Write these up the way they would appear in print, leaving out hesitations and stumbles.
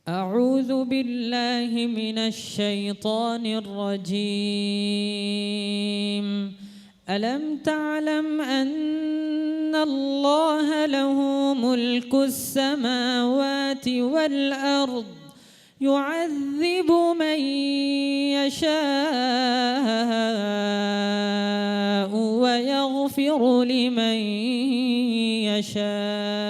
أعوذ بالله من الشيطان الرجيم. ألم تعلم أن الله له ملك السماوات والأرض يعذب من يشاء ويغفر لمن يشاء.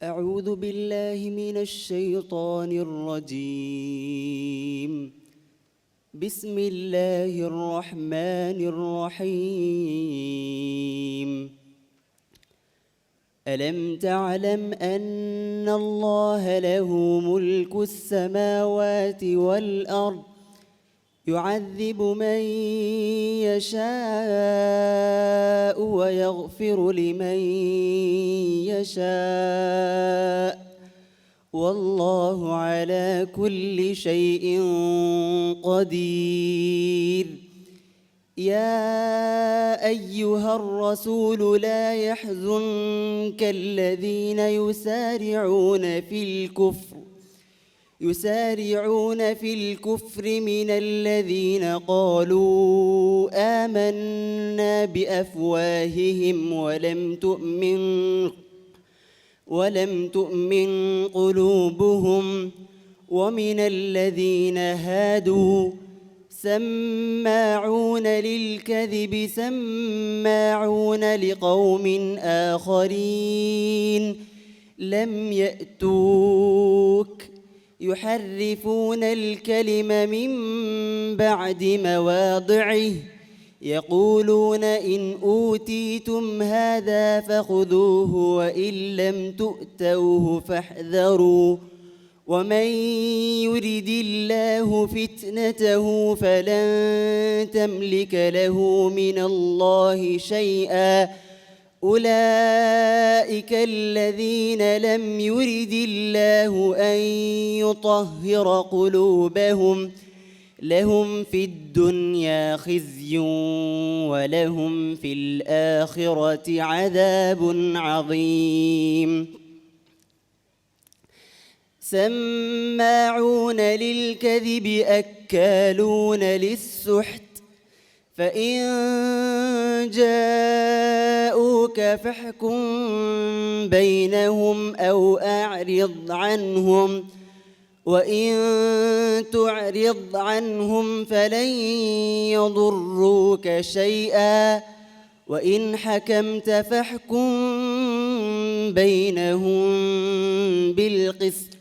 أعوذ بالله من الشيطان الرجيم. بسم الله الرحمن الرحيم. ألم تعلم أن الله له ملك السماوات والأرض يعذب من يشاء ويغفر لمن يشاء والله على كل شيء قدير. يا أيها الرسول لا يحزنك الذين يسارعون في الكفر من الذين قالوا آمنا بأفواههم ولم تؤمن قلوبهم ومن الذين هادوا سماعون للكذب سماعون لقوم آخرين لم يأتوك يحرفون الكلم من بعد مواضعه يقولون إن أوتيتم هذا فخذوه وإن لم تؤتوه فاحذروا ومن يرد الله فتنته فلن تملك له من الله شيئا أولئك الذين لم يرد الله أن يطهر قلوبهم لهم في الدنيا خزي ولهم في الآخرة عذاب عظيم. سماعون للكذب أكالون للسحت فإن جاءوك فاحكم بينهم أو أعرض عنهم وإن تعرض عنهم فلن يضروك شيئا وإن حكمت فاحكم بينهم بالقسط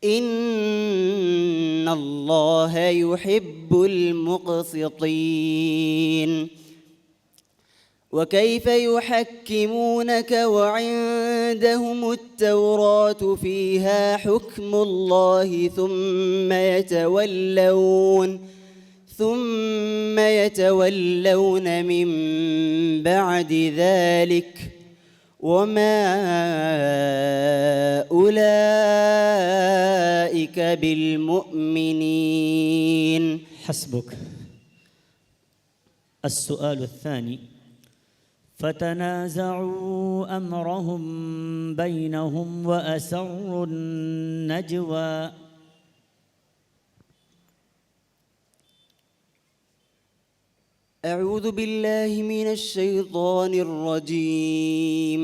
إن الله يحب المقسطين. وكيف يحكمونك وعندهم التوراة فيها حكم الله ثم يتولون من بعد ذلك وما أولئك بالمؤمنين. حسبك. السؤال الثاني: فتنازعوا أمرهم بينهم وأسروا النجوى. أعوذ بالله من الشيطان الرجيم.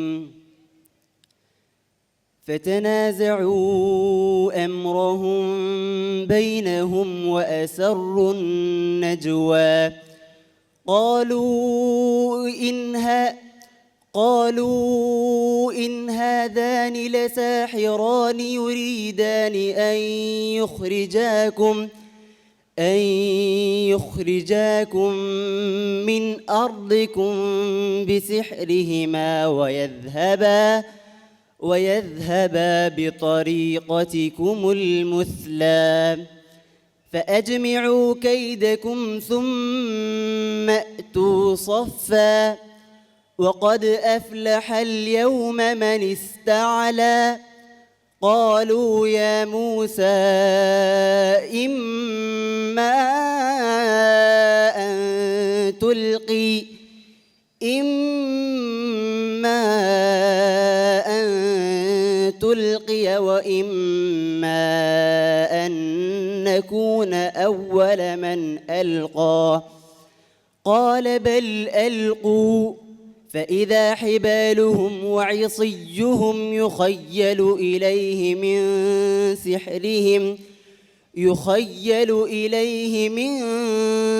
فتنازعوا أمرهم بينهم وأسروا النجوى قالوا إن هذان لساحران يريدان أن يخرجاكم من أرضكم بسحرهما ويذهبا بطريقتكم المثلى فأجمعوا كيدكم ثم أتوا صفا وقد أفلح اليوم من استعلى. قالوا يا موسى إما أن إما أن تلقي وإما أن نكون أول من ألقى قال بل ألقوا فإذا حبالهم وعصيهم يخيل إليه من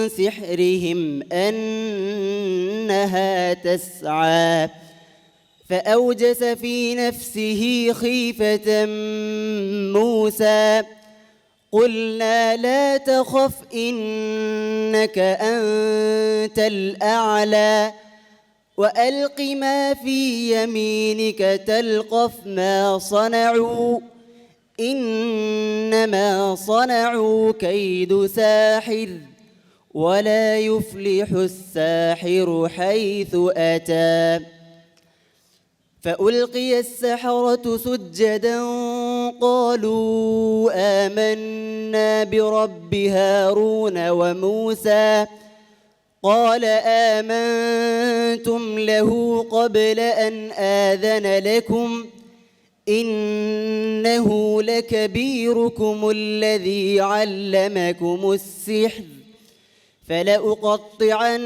سحرهم أنها تسعى فأوجس في نفسه خيفة موسى قلنا لا تخف إنك أنت الأعلى وألق ما في يمينك تلقف ما صنعوا إنما صنعوا كيد ساحر ولا يفلح الساحر حيث أتى فألقي السحرة سجدا قالوا آمنا برب هارون وموسى قال آمنتم له قبل أن آذن لكم إنه لكبيركم الذي علمكم السحر فلأقطعن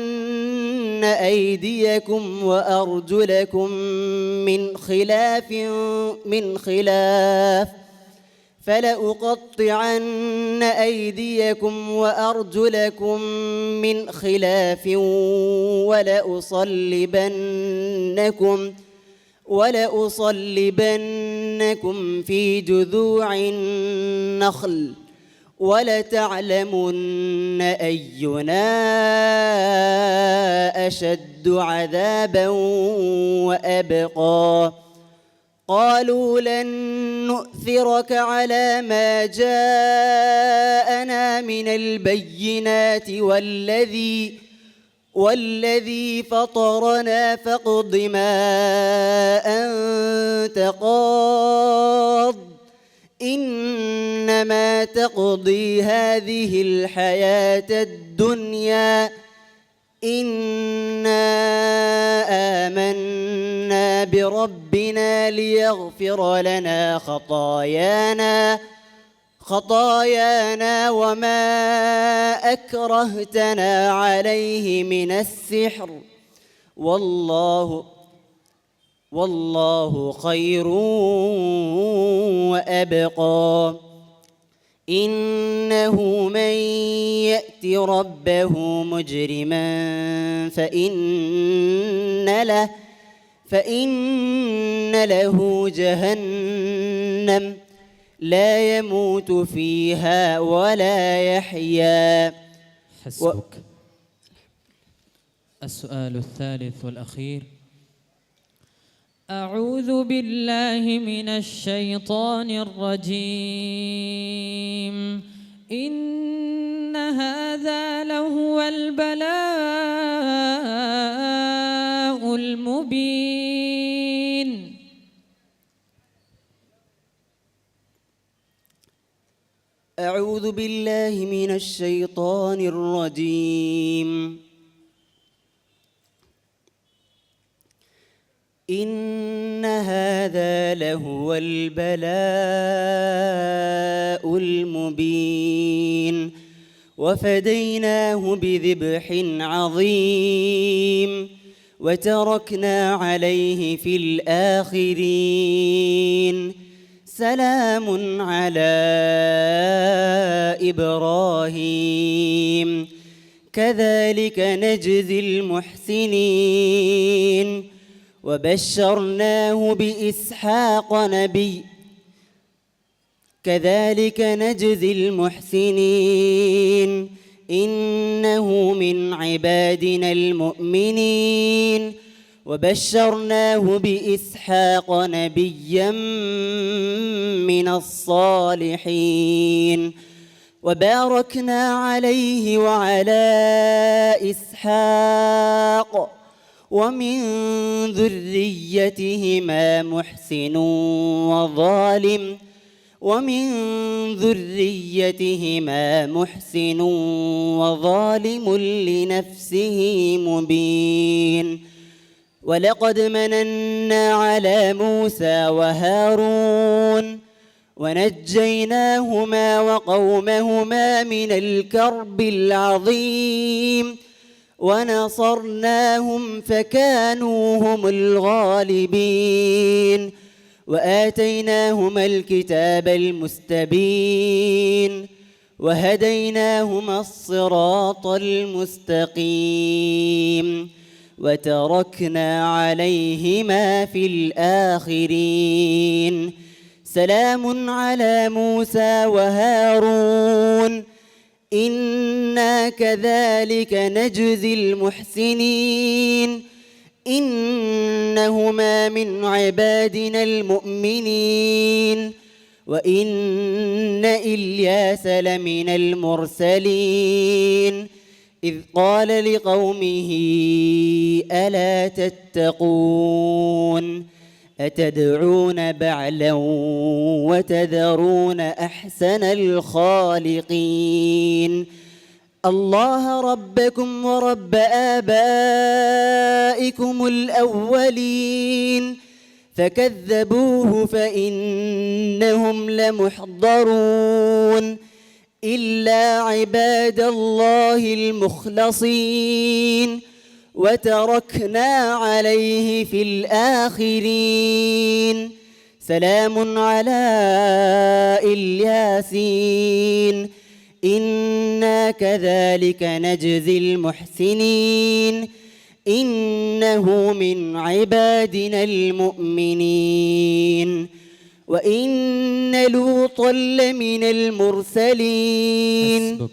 أيديكم وأرجلكم من خلاف ولأصلبنكم في جذوع النخل ولتعلمن أينا أشد عذابا وأبقى قالوا لن نؤثرك على ما جاءنا من البينات والذي فطرنا فاقض ما أنت قاض إنما تقضي هذه الحياة الدنيا إنا آمنا بربنا ليغفر لنا خطايانا وما أكرهتنا عليه من السحر والله خير وأبقى إنه من يأت ربه مجرما فإن له جهنم لا يموت فيها ولا يحيا. حسبك. السؤال الثالث والأخير. أعوذ بالله من الشيطان الرجيم. إن هذا لهو البلاء المبين. أعوذ بالله من الشيطان الرجيم. إن هذا لهو البلاء المبين وفديناه بذبح عظيم وتركنا عليه في الآخرين سلام على إبراهيم كذلك نجزي المحسنين وبشرناه بإسحاق نبي كذلك نجزي المحسنين إنه من عبادنا المؤمنين وبشرناه بإسحاق نبيا من الصالحين وباركنا عليه وعلى إسحاق ومن ذريتهما محسن وظالم لنفسه مبين ولقد مننا على موسى وهارون ونجيناهما وقومهما من الكرب العظيم ونصرناهم فكانوا هم الغالبين وآتيناهما الكتاب المستبين وهديناهما الصراط المستقيم وتركنا عليهما في الآخرين سلام على موسى وهارون إنا كذلك نجزي المحسنين إنهما من عبادنا المؤمنين وإن إلياس لمن المرسلين إذ قال لقومه ألا تتقون أتدعون بعلا وتذرون أحسن الخالقين الله ربكم ورب آبائكم الأولين فكذبوه فإنهم لمحضرون إلا عباد الله المخلصين وتركنا عليه في الآخرين سلام على الياسين إنا كذلك نجزي المحسنين إنه من عبادنا المؤمنين وإن لوطا لمن المرسلين حسبك.